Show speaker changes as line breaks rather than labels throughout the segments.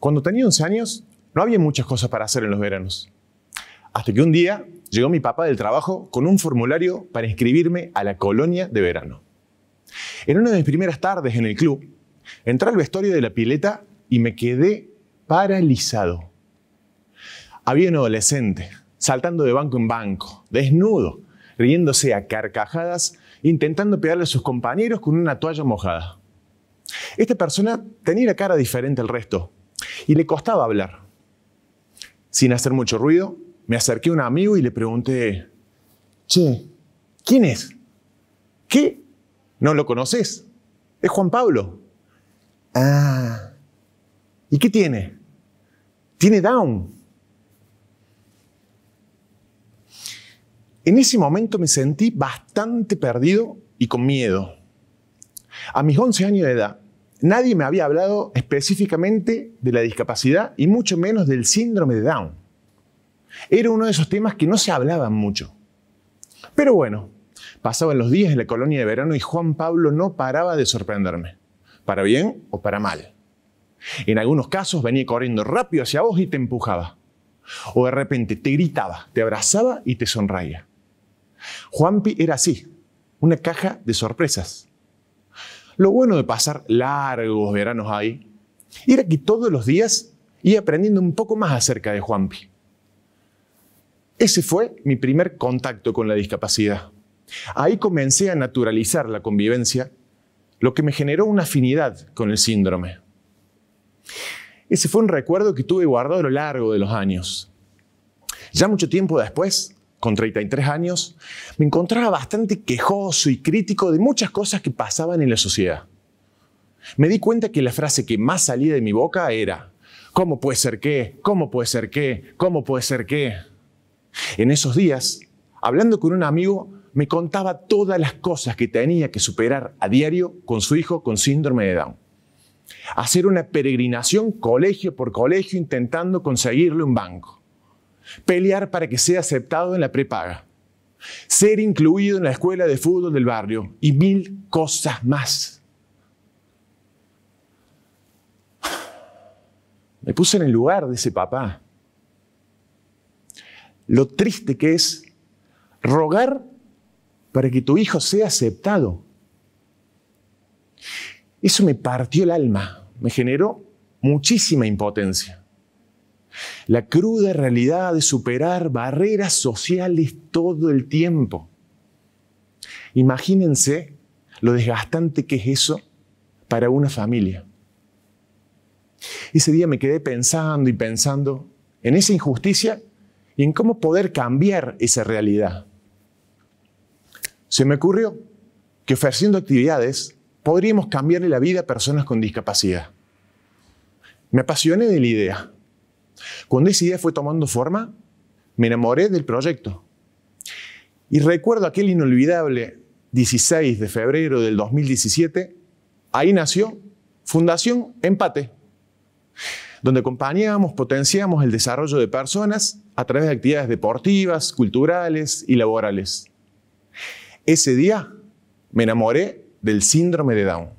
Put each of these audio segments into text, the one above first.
Cuando tenía 11 años, no había muchas cosas para hacer en los veranos. Hasta que un día llegó mi papá del trabajo con un formulario para inscribirme a la colonia de verano. En una de mis primeras tardes en el club, entré al vestuario de la pileta y me quedé paralizado. Había un adolescente saltando de banco en banco, desnudo, riéndose a carcajadas, intentando pegarle a sus compañeros con una toalla mojada. Esta persona tenía la cara diferente al resto y le costaba hablar. Sin hacer mucho ruido, me acerqué a un amigo y le pregunté: «Che, ¿quién es? ¿Qué? ¿No lo conoces? Es Juan Pablo». «Ah, ¿y qué tiene?» «Tiene Down». En ese momento me sentí bastante perdido y con miedo. A mis 11 años de edad, nadie me había hablado específicamente de la discapacidad y mucho menos del síndrome de Down. Era uno de esos temas que no se hablaban mucho. Pero bueno, pasaban los días en la colonia de verano y Juan Pablo no paraba de sorprenderme, para bien o para mal. En algunos casos venía corriendo rápido hacia vos y te empujaba. O de repente te gritaba, te abrazaba y te sonreía. Juanpi era así, una caja de sorpresas. Lo bueno de pasar largos veranos ahí era que todos los días iba aprendiendo un poco más acerca de Juanpi. Ese fue mi primer contacto con la discapacidad. Ahí comencé a naturalizar la convivencia, lo que me generó una afinidad con el síndrome. Ese fue un recuerdo que tuve guardado a lo largo de los años. Ya mucho tiempo después, con 33 años, me encontraba bastante quejoso y crítico de muchas cosas que pasaban en la sociedad. Me di cuenta que la frase que más salía de mi boca era: ¿cómo puede ser qué? ¿Cómo puede ser qué? ¿Cómo puede ser qué? En esos días, hablando con un amigo, me contaba todas las cosas que tenía que superar a diario con su hijo con síndrome de Down. Hacer una peregrinación colegio por colegio intentando conseguirle un banco. Pelear para que sea aceptado en la prepaga. Ser incluido en la escuela de fútbol del barrio y 1000 cosas más. Me puse en el lugar de ese papá. Lo triste que es rogar para que tu hijo sea aceptado. Eso me partió el alma, me generó muchísima impotencia. La cruda realidad de superar barreras sociales todo el tiempo. Imagínense lo desgastante que es eso para una familia. Ese día me quedé pensando y pensando en esa injusticia y en cómo poder cambiar esa realidad. Se me ocurrió que ofreciendo actividades podríamos cambiarle la vida a personas con discapacidad. Me apasioné de la idea. Cuando esa idea fue tomando forma, me enamoré del proyecto. Y recuerdo aquel inolvidable 16 de febrero del 2017, ahí nació Fundación Empate, donde acompañamos, potenciamos el desarrollo de personas a través de actividades deportivas, culturales y laborales. Ese día me enamoré del síndrome de Down.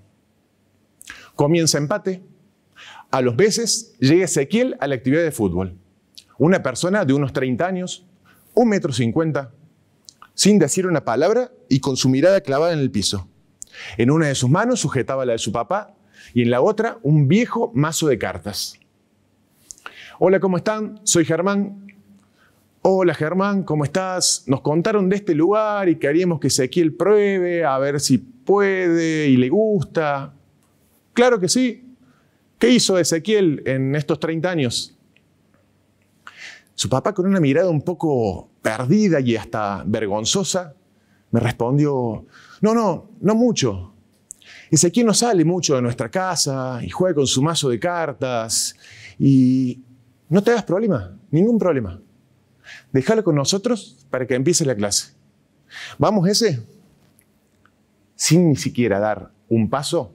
Comienza Empate. A los meses llega Ezequiel a la actividad de fútbol. Una persona de unos 30 años, 1,50 m, sin decir una palabra y con su mirada clavada en el piso. En una de sus manos sujetaba la de su papá y en la otra un viejo mazo de cartas. Hola, ¿cómo están? Soy Germán. Hola Germán, ¿cómo estás? Nos contaron de este lugar y queríamos que Ezequiel pruebe a ver si puede y le gusta. Claro que sí. ¿Qué hizo Ezequiel en estos 30 años? Su papá, con una mirada un poco perdida y hasta vergonzosa, me respondió: no mucho. Ezequiel no sale mucho de nuestra casa y juega con su mazo de cartas y no te hagas problema, ningún problema. Déjalo con nosotros para que empiece la clase. ¿Vamos ese? Sin ni siquiera dar un paso,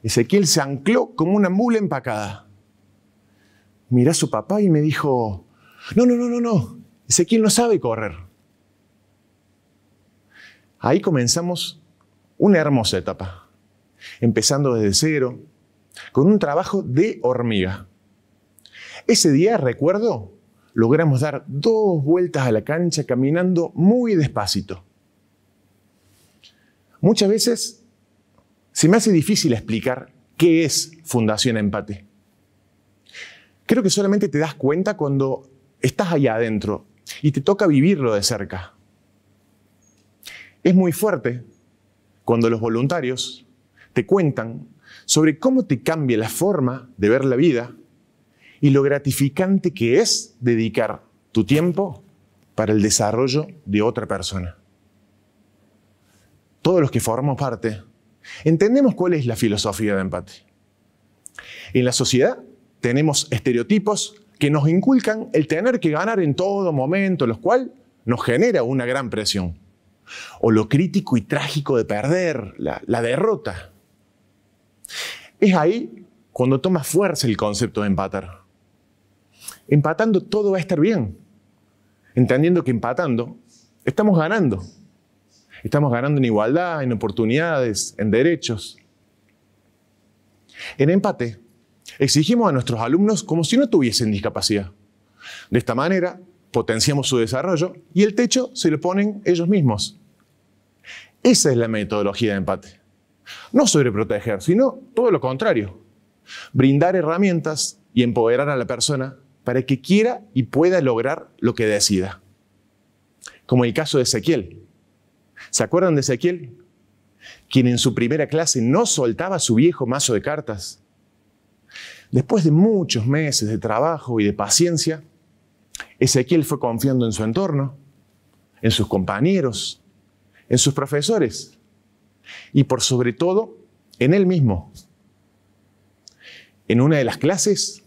Ezequiel se ancló como una mula empacada. Miré a su papá y me dijo: no, Ezequiel no sabe correr. Ahí comenzamos una hermosa etapa, empezando desde cero, con un trabajo de hormiga. Ese día, recuerdo, logramos dar 2 vueltas a la cancha caminando muy despacito. Muchas veces se me hace difícil explicar qué es Fundación Empate. Creo que solamente te das cuenta cuando estás ahí adentro y te toca vivirlo de cerca. Es muy fuerte cuando los voluntarios te cuentan sobre cómo te cambia la forma de ver la vida y lo gratificante que es dedicar tu tiempo para el desarrollo de otra persona. Todos los que formamos parte entendemos cuál es la filosofía de Empate. En la sociedad tenemos estereotipos que nos inculcan el tener que ganar en todo momento, lo cual nos genera una gran presión. O lo crítico y trágico de perder, la derrota. Es ahí cuando toma fuerza el concepto de empatar. Empatando todo va a estar bien. Entendiendo que empatando estamos ganando. Estamos ganando en igualdad, en oportunidades, en derechos. En Empate, exigimos a nuestros alumnos como si no tuviesen discapacidad. De esta manera, potenciamos su desarrollo y el techo se lo ponen ellos mismos. Esa es la metodología de Empate. No sobreproteger, sino todo lo contrario. Brindar herramientas y empoderar a la persona para que quiera y pueda lograr lo que decida. Como el caso de Ezequiel. ¿Se acuerdan de Ezequiel? Quien en su primera clase no soltaba su viejo mazo de cartas. Después de muchos meses de trabajo y de paciencia, Ezequiel fue confiando en su entorno, en sus compañeros, en sus profesores y por sobre todo en él mismo. En una de las clases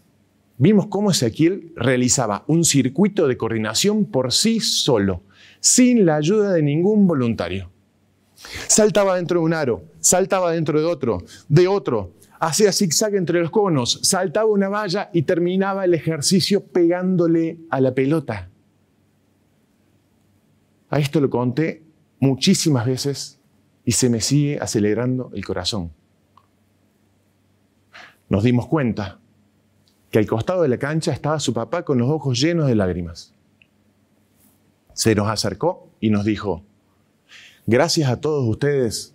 vimos cómo Ezequiel realizaba un circuito de coordinación por sí solo, sin la ayuda de ningún voluntario. Saltaba dentro de un aro, saltaba dentro de otro, hacía zigzag entre los conos, saltaba una valla y terminaba el ejercicio pegándole a la pelota. A esto lo conté muchísimas veces y se me sigue acelerando el corazón. Nos dimos cuenta que al costado de la cancha estaba su papá con los ojos llenos de lágrimas. Se nos acercó y nos dijo: gracias a todos ustedes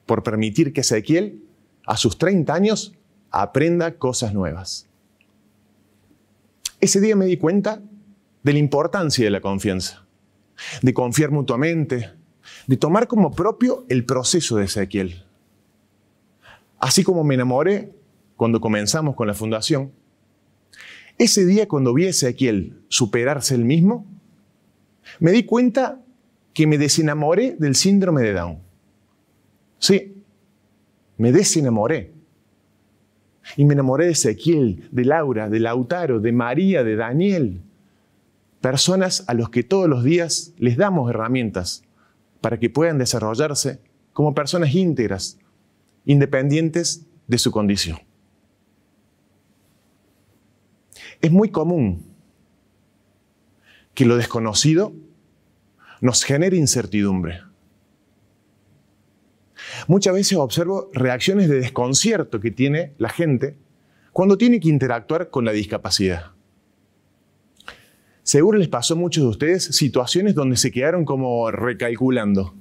por permitir que Ezequiel, a sus 30 años, aprenda cosas nuevas. Ese día me di cuenta de la importancia de la confianza, de confiar mutuamente, de tomar como propio el proceso de Ezequiel. Así como me enamoré cuando comenzamos con la fundación, ese día cuando vi a Ezequiel superarse él mismo, me di cuenta que me desenamoré del síndrome de Down. Sí, me desenamoré. Y me enamoré de Ezequiel, de Laura, de Lautaro, de María, de Daniel. Personas a los que todos los días les damos herramientas para que puedan desarrollarse como personas íntegras, independientes de su condición. Es muy común que lo desconocido nos genere incertidumbre. Muchas veces observo reacciones de desconcierto que tiene la gente cuando tiene que interactuar con la discapacidad. Seguro les pasó a muchos de ustedes situaciones donde se quedaron como recalculando.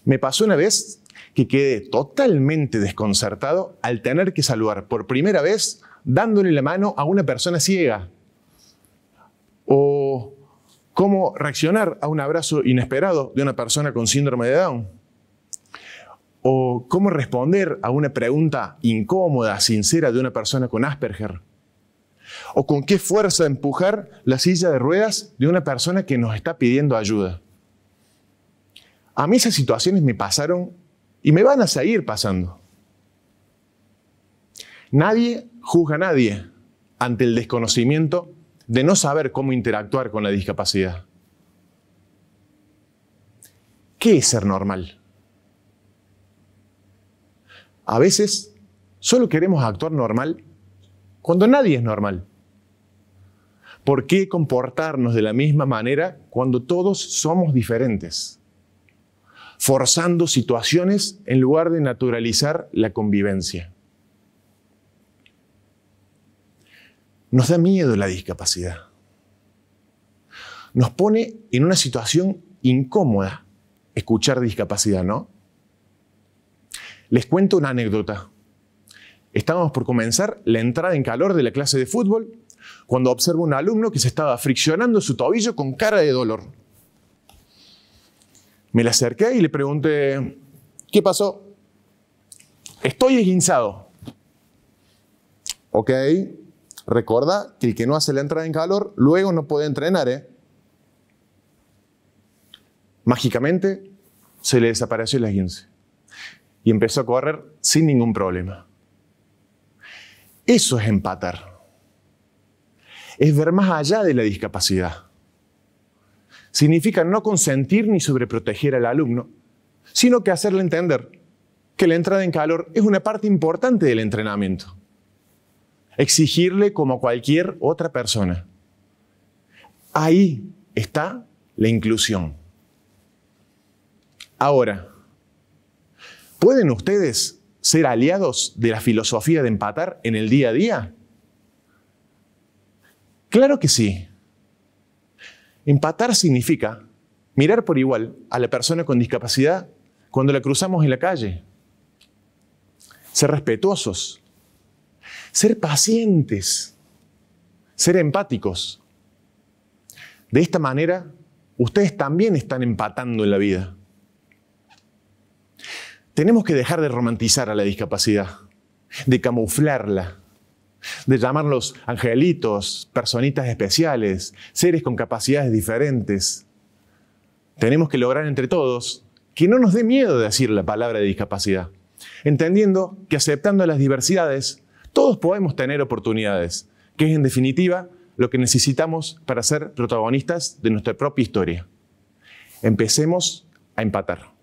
Me pasó una vez que quedé totalmente desconcertado al tener que saludar por primera vez dándole la mano a una persona ciega. O cómo reaccionar a un abrazo inesperado de una persona con síndrome de Down. O cómo responder a una pregunta incómoda, sincera de una persona con Asperger. O con qué fuerza empujar la silla de ruedas de una persona que nos está pidiendo ayuda. A mí esas situaciones me pasaron y me van a seguir pasando. Nadie juzga a nadie ante el desconocimiento de no saber cómo interactuar con la discapacidad. ¿Qué es ser normal? A veces solo queremos actuar normal cuando nadie es normal. ¿Por qué comportarnos de la misma manera cuando todos somos diferentes? Forzando situaciones en lugar de naturalizar la convivencia. Nos da miedo la discapacidad. Nos pone en una situación incómoda escuchar discapacidad, ¿no? Les cuento una anécdota. Estábamos por comenzar la entrada en calor de la clase de fútbol cuando observo a un alumno que se estaba friccionando su tobillo con cara de dolor. Me le acerqué y le pregunté, ¿qué pasó? Estoy esguinzado. Ok, recuerda que el que no hace la entrada en calor luego no puede entrenar, ¿eh? Mágicamente se le desapareció el esguince y empezó a correr sin ningún problema. Eso es empatar. Es ver más allá de la discapacidad. Significa no consentir ni sobreproteger al alumno, sino que hacerle entender que la entrada en calor es una parte importante del entrenamiento. Exigirle como a cualquier otra persona. Ahí está la inclusión. Ahora, ¿pueden ustedes ser aliados de la filosofía de empatar en el día a día? Claro que sí. Empatar significa mirar por igual a la persona con discapacidad cuando la cruzamos en la calle. Ser respetuosos. Ser pacientes. Ser empáticos. De esta manera, ustedes también están empatando en la vida. Tenemos que dejar de romantizar a la discapacidad, de camuflarla, de llamarlos angelitos, personitas especiales, seres con capacidades diferentes. Tenemos que lograr entre todos que no nos dé miedo decir la palabra de discapacidad, entendiendo que aceptando las diversidades, todos podemos tener oportunidades, que es en definitiva lo que necesitamos para ser protagonistas de nuestra propia historia. Empecemos a empatar.